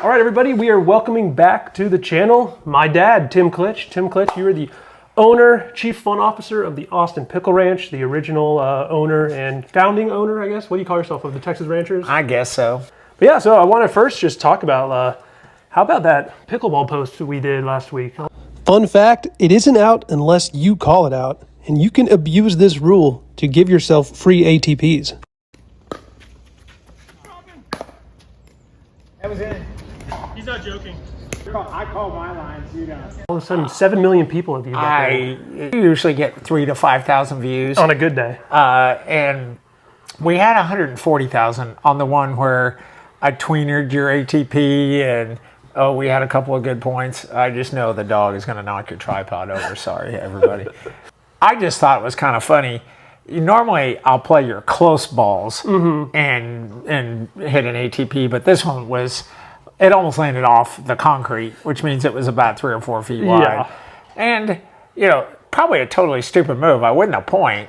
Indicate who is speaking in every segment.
Speaker 1: All right, everybody, we are welcoming back to the channel my dad, Tim Klitch. Tim Klitch, you are the owner, chief fun officer of the Austin Pickle Ranch, the original owner and founding owner, I guess. What do you call yourself, of the Texas Ranchers?
Speaker 2: I guess so.
Speaker 1: But yeah, so I want to first just talk about, how about that pickleball post we did last week? Fun fact, it isn't out unless you call it out, and you can abuse this rule to give yourself free ATPs.
Speaker 3: That was it.
Speaker 4: He's not joking.
Speaker 3: I call my lines, you don't.
Speaker 1: All of a sudden, 7 million people have viewed that
Speaker 2: I usually get 3,000 to 5,000 views.
Speaker 1: on a good day.
Speaker 2: And we had 140,000 on the one where I tweenered your ATP and we had a couple of good points. I just know the dog is going to knock your tripod over. Sorry, everybody. I just thought it was kind of funny. Normally, I'll play your close balls and hit an ATP, but this one was, it almost landed off the concrete, which means it was about 3 or 4 feet wide.
Speaker 1: Yeah.
Speaker 2: And, you know, probably a totally stupid move. I wouldn't have point.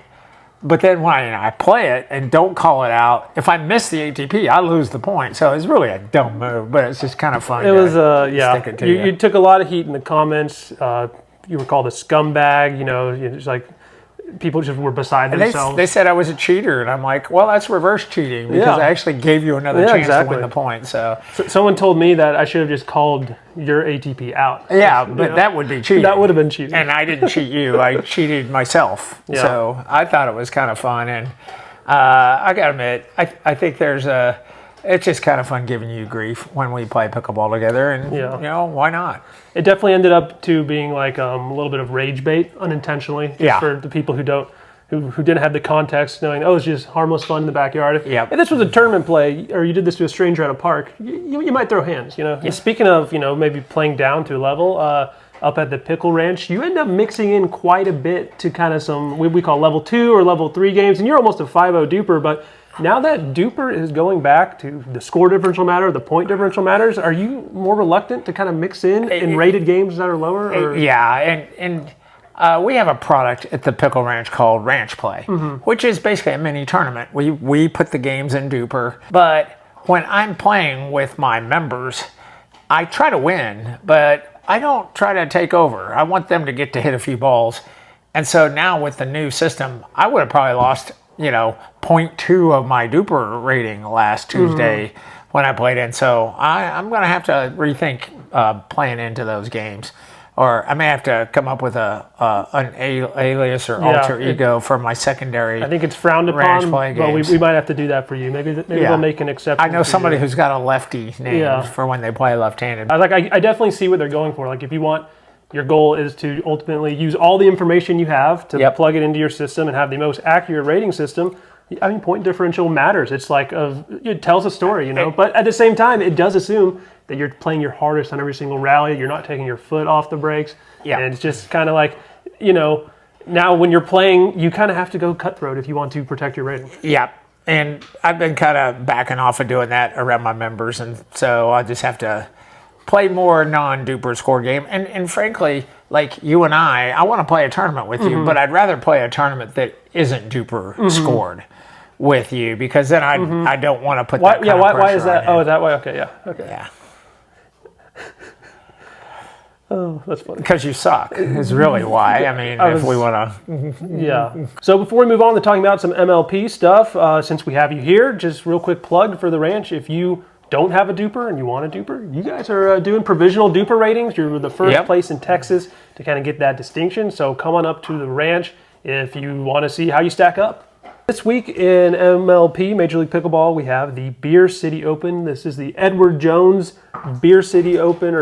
Speaker 2: But then when I play it and don't call it out, if I miss the ATP, I lose the point. So it's really a dumb move, but it's just kind of fun.
Speaker 1: It was, yeah.
Speaker 2: Stick it to
Speaker 1: You took a lot of heat in the comments. You were called a scumbag. You know, it's like people just were beside themselves.
Speaker 2: They said I was a cheater, and I'm like, well, that's reverse cheating because I actually gave you another chance to win the point. So
Speaker 1: someone told me that I should have just called your ATP out.
Speaker 2: Yeah, but that would be cheating.
Speaker 1: That would have been cheating.
Speaker 2: And I didn't cheat you. I cheated myself.
Speaker 1: Yeah.
Speaker 2: So I thought it was kind of fun. And I got to admit, I think it's just kind of fun giving you grief when we play pickleball together. And, you know, why not?
Speaker 1: It definitely ended up to being like a little bit of rage bait unintentionally.
Speaker 2: Yeah.
Speaker 1: For the people who didn't have the context, knowing, oh, it's just harmless fun in the backyard. If this was a tournament play, or you did this to a stranger at a park, you might throw hands, you know? Yeah. Speaking of, you know, maybe playing down to a level, up at the Pickle Ranch, you end up mixing in quite a bit to kind of some, we call level 2 or level 3 games, and you're almost a 5-0 DUPR, but now that DUPR is going back to the score differential matter, the point differential matters, are you more reluctant to kind of mix in rated games that are lower? Or?
Speaker 2: Yeah, and we have a product at the Pickle Ranch called Ranch Play, which is basically a mini tournament. We put the games in DUPR, but when I'm playing with my members, I try to win, but I don't try to take over. I want them to get to hit a few balls. And so now with the new system, I would have probably lost, you know, 0.2 of my DUPR rating last Tuesday when I played in. So I'm going to have to rethink playing into those games. Or I may have to come up with an alias or alter ego for my secondary.
Speaker 1: I think it's frowned upon, but we might have to do that for you. Maybe they'll make an exception.
Speaker 2: I know somebody who's got a lefty name for when they play left-handed.
Speaker 1: I definitely see what they're going for. Like if you want, your goal is to ultimately use all the information you have to plug it into your system and have the most accurate rating system. I mean, point differential matters. It's like it tells a story, you know. But at the same time, it does assume that you're playing your hardest on every single rally. You're not taking your foot off the brakes. Yeah. And it's just kind of like, you know, now when you're playing, you kind of have to go cutthroat if you want to protect your rating.
Speaker 2: Yeah. And I've been kind of backing off of doing that around my members, and so I just have to play more non-DUPR score game. And frankly, like you and I want to play a tournament with you, but I'd rather play a tournament that isn't DUPR scored with you, because then I don't want to put that kind of pressure
Speaker 1: why is that?
Speaker 2: on you.
Speaker 1: Oh, is that why? Okay, yeah. Okay.
Speaker 2: Yeah.
Speaker 1: Oh, that's funny.
Speaker 2: Because you suck is really why. I mean, if we want to.
Speaker 1: Yeah. So before we move on to talking about some MLP stuff, since we have you here, just real quick plug for the ranch. If you don't have a DUPR and you want a DUPR, you guys are doing provisional DUPR ratings. You're the first place in Texas to kind of get that distinction. So come on up to the ranch if you want to see how you stack up. This week in MLP, Major League Pickleball, we have the Beer City Open. This is the Edward Jones Beer City Open,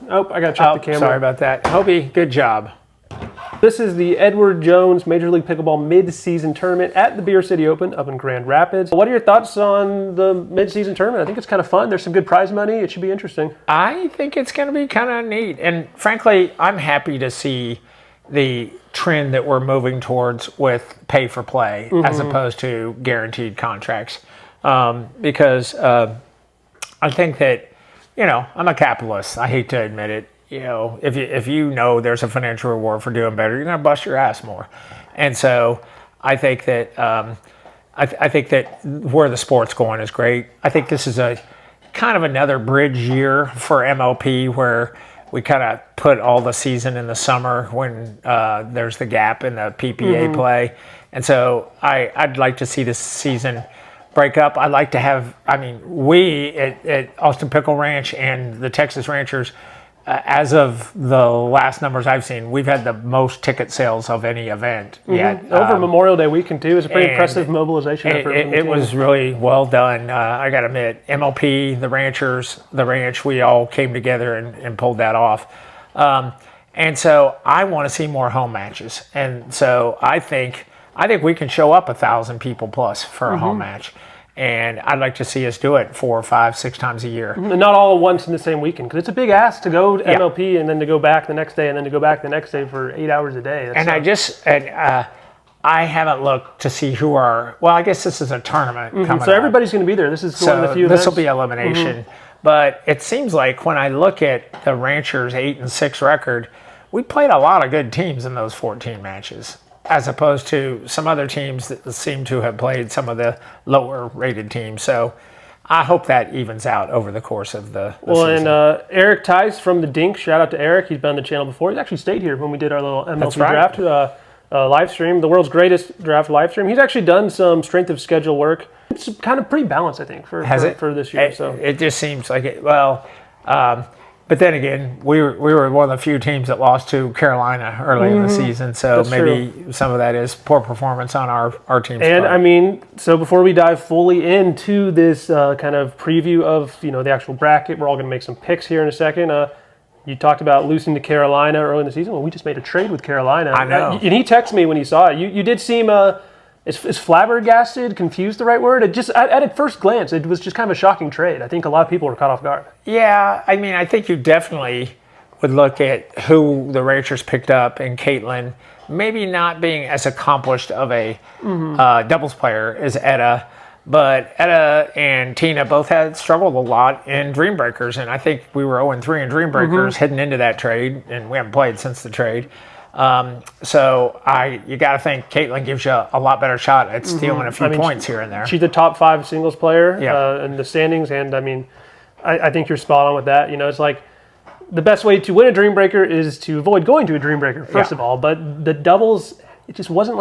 Speaker 1: I got to check the camera.
Speaker 2: Sorry about that. Hobie, good job.
Speaker 1: This is the Edward Jones Major League Pickleball mid-season tournament at the Beer City Open up in Grand Rapids. What are your thoughts on the mid-season tournament? I think it's kind of fun. There's some good prize money. It should be interesting.
Speaker 2: I think it's going to be kind of neat. And frankly, I'm happy to see the trend that we're moving towards with pay for play as opposed to guaranteed contracts. Because I think that, you know, I'm a capitalist. I hate to admit it. You know, if you know there's a financial reward for doing better, you're going to bust your ass more. And so I think that I think that where the sport's going is great. I think this is a kind of another bridge year for MLP where we kind of put all the season in the summer when there's the gap in the PPA play. And so I'd like to see this season break up. I'd like to have, we at Austin Pickle Ranch and the Texas Ranchers, as of the last numbers I've seen, we've had the most ticket sales of any event yet.
Speaker 1: Over Memorial Day weekend, too. It was a pretty impressive mobilization effort.
Speaker 2: It was really well done. I got to admit, MLP, the Ranchers, the Ranch, we all came together and pulled that off. And so I want to see more home matches. And so I think we can show up 1,000 people plus for a home match. And I'd like to see us do it 4, 5, 6 times a year.
Speaker 1: And not all at once in the same weekend, because it's a big ask to go to MLP and then to go back the next day and then to go back the next day for 8 hours a day.
Speaker 2: I haven't looked to see who are. Well, I guess this is a tournament coming
Speaker 1: so everybody's going to be there. This is one of the few events.
Speaker 2: This will be elimination. But it seems like when I look at the Ranchers' 8-6 record, we played a lot of good teams in those 14 matches, as opposed to some other teams that seem to have played some of the lower rated teams. So I hope that evens out over the course of the season.
Speaker 1: And Eric Tice from the Dink, shout out to Eric. He's been on the channel before. He's actually stayed here when we did our little MLP draft live stream, the world's greatest draft live stream. He's actually done some strength of schedule work. It's kind of pretty balanced, I think, for this year.
Speaker 2: It just seems like it. Well, but then again, we were one of the few teams that lost to Carolina early in the season, so
Speaker 1: That's
Speaker 2: maybe
Speaker 1: true.
Speaker 2: some of that is poor performance on our team's
Speaker 1: And
Speaker 2: part.
Speaker 1: so before we dive fully into this kind of preview of the actual bracket, we're all going to make some picks here in a second. You talked about losing to Carolina early in the season. Well, we just made a trade with Carolina.
Speaker 2: I know.
Speaker 1: And he texted me when he saw it. You did seem is flabbergasted, confused the right word? It just at first glance, it was just kind of a shocking trade. I think a lot of people were caught off guard.
Speaker 2: Yeah, I think you definitely would look at who the Ranchers picked up and Caitlin, maybe not being as accomplished of a doubles player as Etta, but Etta and Tina both had struggled a lot in Dream Breakers, and I think we were 0-3 in Dream Breakers heading into that trade, and we haven't played since the trade. So you got to think Caitlin gives you a lot better shot at stealing a few points here and there.
Speaker 1: She's the top 5 singles player in the standings, and I think you're spot on with that. It's like the best way to win a Dream Breaker is to avoid going to a Dream Breaker first of all. But the doubles, it just wasn't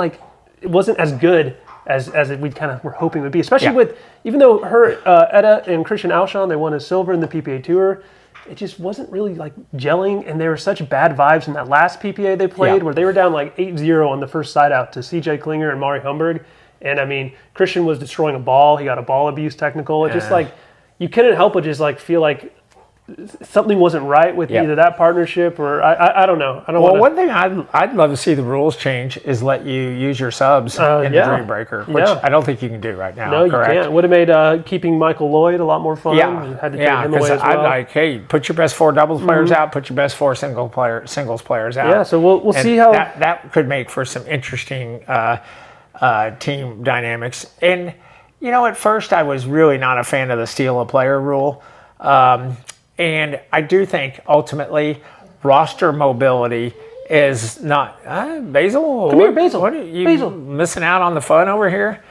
Speaker 1: as good as we kind of were hoping it would be. Especially with, even though Etta and Christian Alshon, they won a silver in the PPA Tour. It just wasn't really gelling, and there were such bad vibes in that last PPA they played where they were down 8-0 on the first side out to CJ Klinger and Mari Humberg. And Christian was destroying a ball. He got a ball abuse technical. It just you couldn't help but just feel like something wasn't right with either that partnership or I don't know.
Speaker 2: One thing I'd love to see the rules change is let you use your subs in the Dream Breaker, which I don't think you can do right now.
Speaker 1: No,
Speaker 2: correct?
Speaker 1: You can't. Would have made keeping Michael Lloyd a lot more fun. Had to take him away as well.
Speaker 2: I'd hey, put your best 4 doubles players out, put your best 4 singles players out.
Speaker 1: Yeah, so we'll see how
Speaker 2: that could make for some interesting team dynamics. And at first I was really not a fan of the steal a player rule. And I do think ultimately roster mobility is not Basil.
Speaker 1: Come here, Basil.
Speaker 2: What are you
Speaker 1: Basil.
Speaker 2: missing out on the fun over here?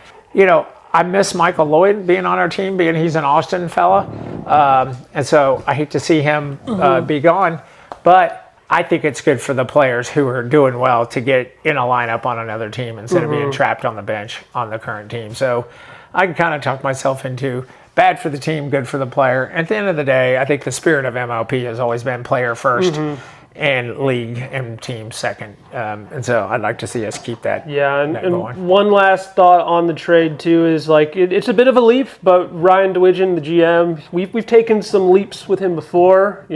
Speaker 2: I miss Michael Lloyd being on our team, being he's an Austin fella, and so I hate to see him be gone. But I think it's good for the players who are doing well to get in a lineup on another team instead of being trapped on the bench on the current team. So I can kind of talk myself into bad for the team, good for the player. At the end of the day, I think the spirit of MLP has always been player first and league and team second. And so I'd like to see us keep that,
Speaker 1: and
Speaker 2: going.
Speaker 1: One last thought on the trade, too, is it's a bit of a leap, but Ryan DeWidgeon, the GM, we've taken some leaps with him before,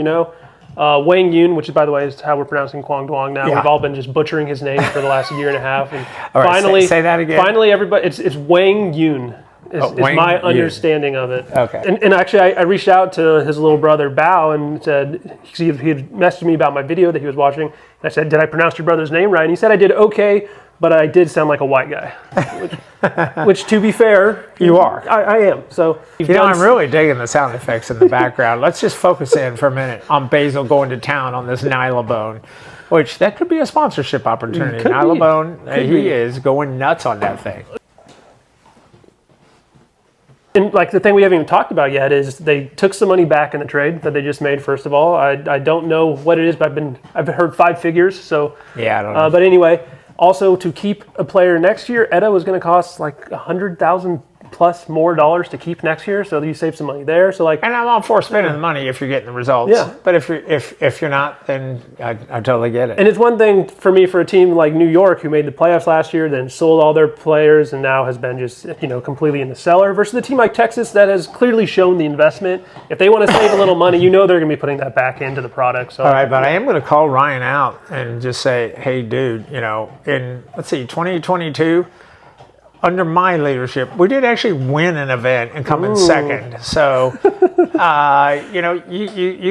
Speaker 1: Wang Yun, which is, by the way, is how we're pronouncing Quang Duong now. We've all been just butchering his name for the last year and a half. And
Speaker 2: finally, say that again.
Speaker 1: Finally, everybody, it's Wang Yun. Is my understanding of it.
Speaker 2: Okay.
Speaker 1: And actually, I reached out to his little brother, Bao, and said, he had messaged me about my video that he was watching. And I said, did I pronounce your brother's name right? And he said I did okay, but I did sound like a white guy. Which to be fair,
Speaker 2: you are.
Speaker 1: I am. So
Speaker 2: I'm really digging the sound effects in the background. Let's just focus in for a minute on Basil going to town on this Nylabone, which that could be a sponsorship opportunity. Nylabone, he is going nuts on that thing.
Speaker 1: And like the thing we haven't even talked about yet is they took some money back in the trade that they just made. First of all, I don't know what it is, but I've heard 5 figures. So
Speaker 2: yeah, I don't know.
Speaker 1: But anyway, also to keep a player next year, Etta was going to cost like $100,000 plus more dollars to keep next year, so you save some money there. So like,
Speaker 2: and I'm all for spending the money if you're getting the results.
Speaker 1: Yeah.
Speaker 2: But if you're not, then I totally get it.
Speaker 1: And it's one thing for me for a team like New York who made the playoffs last year, then sold all their players, and now has been just completely in the cellar. Versus a team like Texas that has clearly shown the investment. If they want to save a little money, they're going to be putting that back into the product. So
Speaker 2: all right, but I am going to call Ryan out and just say, hey, dude, in 2022. Under my leadership, we did actually win an event and come in second. So, you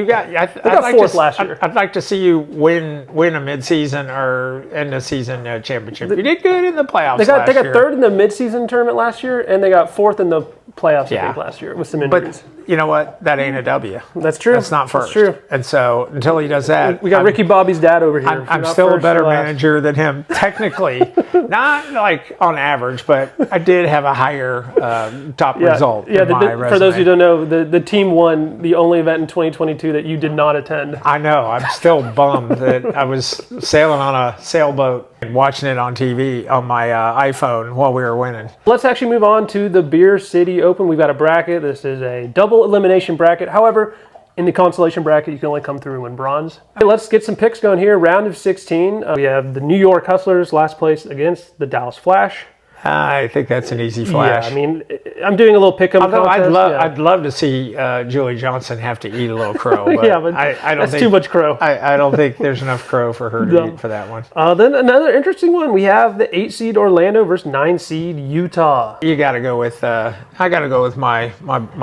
Speaker 2: got. I'd like
Speaker 1: fourth last year.
Speaker 2: I'd like to see you win a midseason or end of season championship. You did good in the playoffs.
Speaker 1: They got
Speaker 2: last year.
Speaker 1: third in the midseason tournament last year, and they got fourth in the playoffs I think last year with some injuries.
Speaker 2: But you know what? That ain't a W.
Speaker 1: That's true.
Speaker 2: That's not first.
Speaker 1: That's true.
Speaker 2: And so until he does that,
Speaker 1: we got Ricky Bobby's dad over here.
Speaker 2: I'm still a better manager than him, technically. Not like on average, but I did have a higher top result.
Speaker 1: Yeah,
Speaker 2: in my resume.
Speaker 1: For those who don't know, the team won the only event in 2022 that you did not attend.
Speaker 2: I know. I'm still bummed that I was sailing on a sailboat and watching it on TV on my iPhone while we were winning.
Speaker 1: Let's actually move on to the Beer City Open. We've got a bracket. This is a double elimination bracket. However, in the consolation bracket, you can only come through and win bronze. Okay, let's get some picks going here. Round of 16. We have the New York Hustlers last place against the Dallas Flash.
Speaker 2: I think that's an easy flash.
Speaker 1: Yeah, I mean, I'm doing a little pick-em contest.
Speaker 2: I'd love to see Julie Johnson have to eat a little crow. But
Speaker 1: yeah, but
Speaker 2: I don't
Speaker 1: that's
Speaker 2: think,
Speaker 1: too much crow.
Speaker 2: I don't think there's enough crow for her to eat for that one.
Speaker 1: Then another interesting one. We have the 8 seed Orlando versus 9 seed Utah.
Speaker 2: You got to go with. I got to go with my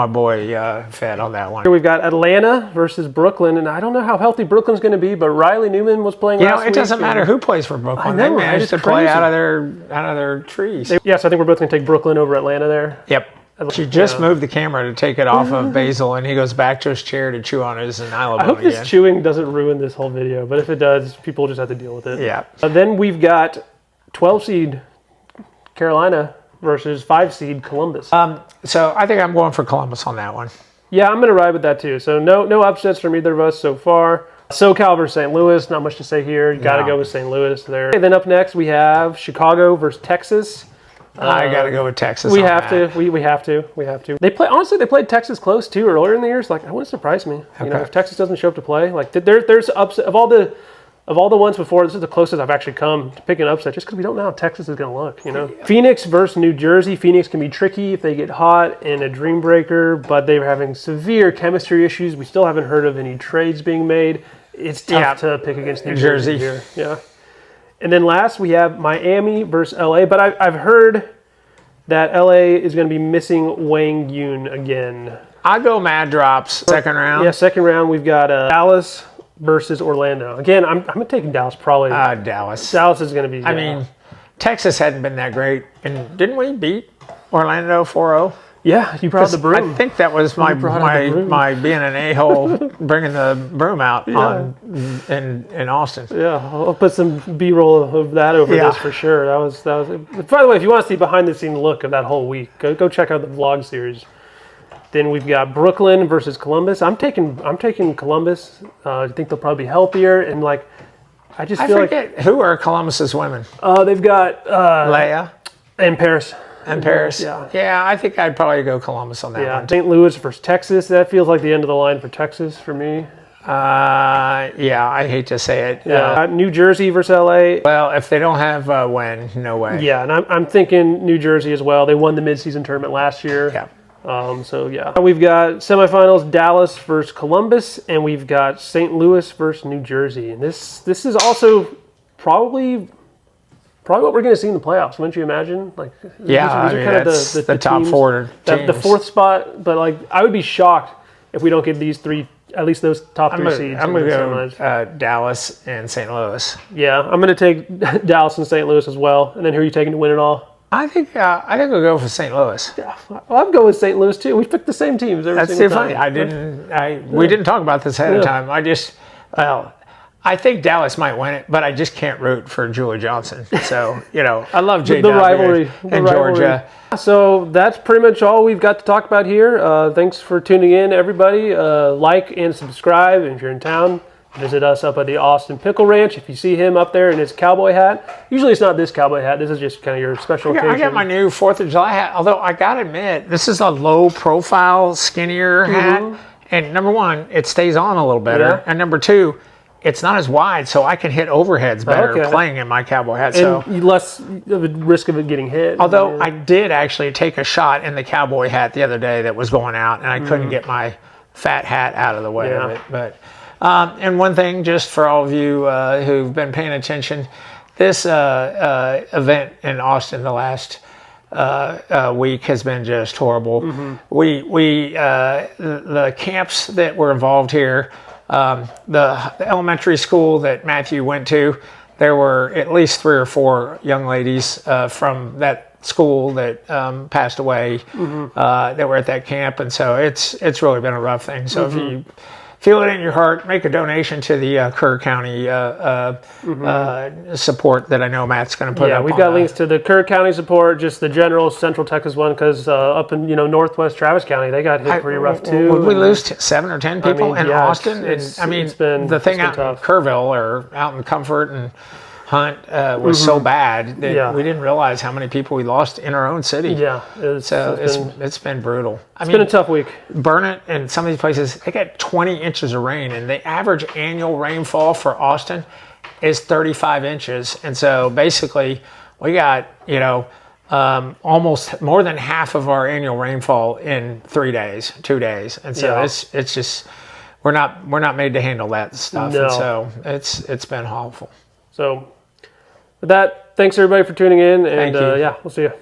Speaker 2: boy Fed on that one.
Speaker 1: Here we've got Atlanta versus Brooklyn, and I don't know how healthy Brooklyn's going to be, but Riley Newman was playing last week.
Speaker 2: It doesn't matter who plays for Brooklyn.
Speaker 1: I know,
Speaker 2: they managed to play out of their trees.
Speaker 1: Yes, I think we're both going to take Brooklyn over Atlanta there.
Speaker 2: Yep. She just moved the camera to take it off of Basil, and he goes back to his chair to chew on his nylon.
Speaker 1: I hope this chewing doesn't ruin this whole video, but if it does, people just have to deal with it.
Speaker 2: Yeah.
Speaker 1: Then we've got 12 seed Carolina versus 5 seed Columbus.
Speaker 2: So I think I'm going for Columbus on that one.
Speaker 1: Yeah, I'm going to ride with that too. So no upsets from either of us so far. SoCal versus St. Louis, not much to say here. You got to go with St. Louis there. Okay, then up next we have Chicago versus Texas.
Speaker 2: I got to go with Texas.
Speaker 1: We have to. We have to. They played Texas close too earlier in the year. So like, it wouldn't surprise me.
Speaker 2: Okay.
Speaker 1: If Texas doesn't show up to play, like there's upset of all the ones before. This is the closest I've actually come to picking an upset, just because we don't know how Texas is going to look. Yeah. Phoenix versus New Jersey. Phoenix can be tricky if they get hot in a dream breaker, but they're having severe chemistry issues. We still haven't heard of any trades being made. It's tough to pick against New Jersey here. Yeah. And then last, we have Miami versus LA. But I've heard that LA is going to be missing Wang Yun again.
Speaker 2: I go Mad Drops, second round.
Speaker 1: Yeah, second round. We've got Dallas versus Orlando. Again, I'm taking Dallas probably.
Speaker 2: Dallas.
Speaker 1: Dallas is going to be.
Speaker 2: I mean, Texas hadn't been that great. And didn't we beat Orlando 4-0?
Speaker 1: Yeah, you brought the broom.
Speaker 2: I think that was my being an a-hole, bringing the broom out in Austin.
Speaker 1: Yeah, I'll put some B-roll of that over this for sure. That was. By the way, if you want to see behind-the-scene look of that whole week, go check out the vlog series. Then we've got Brooklyn versus Columbus. I'm taking Columbus. I think they'll probably be healthier, and like I forget
Speaker 2: who are Columbus's women.
Speaker 1: They've got
Speaker 2: Leia
Speaker 1: and Paris.
Speaker 2: And Paris.
Speaker 1: Yeah,
Speaker 2: I think I'd probably go Columbus on that one.
Speaker 1: St. Louis versus Texas. That feels like the end of the line for Texas for me.
Speaker 2: I hate to say it.
Speaker 1: Yeah, New Jersey versus LA.
Speaker 2: Well, if they don't have Wen, no way.
Speaker 1: Yeah, and I'm thinking New Jersey as well. They won the midseason tournament last year.
Speaker 2: Yeah.
Speaker 1: We've got semifinals Dallas versus Columbus, and we've got St. Louis versus New Jersey. And this is also probably what we're going to see in the playoffs. Wouldn't you imagine? Like, these are kind of the
Speaker 2: top
Speaker 1: teams,
Speaker 2: four teams.
Speaker 1: The fourth spot. But like, I would be shocked if we don't get these three, at least those top three seeds.
Speaker 2: I'm going to go Dallas and St. Louis.
Speaker 1: Yeah, I'm going to take Dallas and St. Louis as well. And then who are you taking to win it all?
Speaker 2: I think we'll go for St. Louis.
Speaker 1: Yeah, well, I'm going with St. Louis too. We picked the same teams every
Speaker 2: That's
Speaker 1: single
Speaker 2: too
Speaker 1: time.
Speaker 2: funny. We didn't talk about this ahead of time. I think Dallas might win it, but I just can't root for Julie Johnson. So, I love JW
Speaker 1: the rivalry
Speaker 2: and Georgia.
Speaker 1: So that's pretty much all we've got to talk about here. Thanks for tuning in, everybody. Like and subscribe. And if you're in town, visit us up at the Austin Pickle Ranch. If you see him up there in his cowboy hat, usually it's not this cowboy hat. This is just kind of your special occasion.
Speaker 2: I got my new 4th of July hat, although I got to admit, this is a low-profile, skinnier hat. And number one, it stays on a little better. Yeah. And number two, it's not as wide, so I can hit overheads better playing in my cowboy hat.
Speaker 1: And less of a risk of it getting hit.
Speaker 2: Although I did actually take a shot in the cowboy hat the other day that was going out, and I couldn't get my fat hat out of the way of it. But and one thing, just for all of you who've been paying attention, this event in Austin the last week has been just horrible. The camps that were involved here, the elementary school that Matthew went to, there were at least 3 or 4 young ladies from that school that passed away that were at that camp, and so it's really been a rough thing. So if you feel it in your heart, make a donation to the Kerr County support that I know Matt's going to put up.
Speaker 1: Yeah, we've got links to the Kerr County support, just the general Central Texas one, because up in Northwest Travis County, they got hit pretty rough too.
Speaker 2: Would we lose 7 or 10 people in Austin? It's been the thing out tough. In Kerrville or out in Comfort and Hunt was so bad that we didn't realize how many people we lost in our own city. Yeah, it's been brutal.
Speaker 1: It's been a tough week.
Speaker 2: Burnett and some of these places, they got 20 inches of rain, and the average annual rainfall for Austin is 35 inches. And so basically, we got almost more than half of our annual rainfall in 2 days. And so it's just we're not made to handle that stuff. No. And so it's been awful.
Speaker 1: So with that, thanks everybody for tuning in, and we'll see you.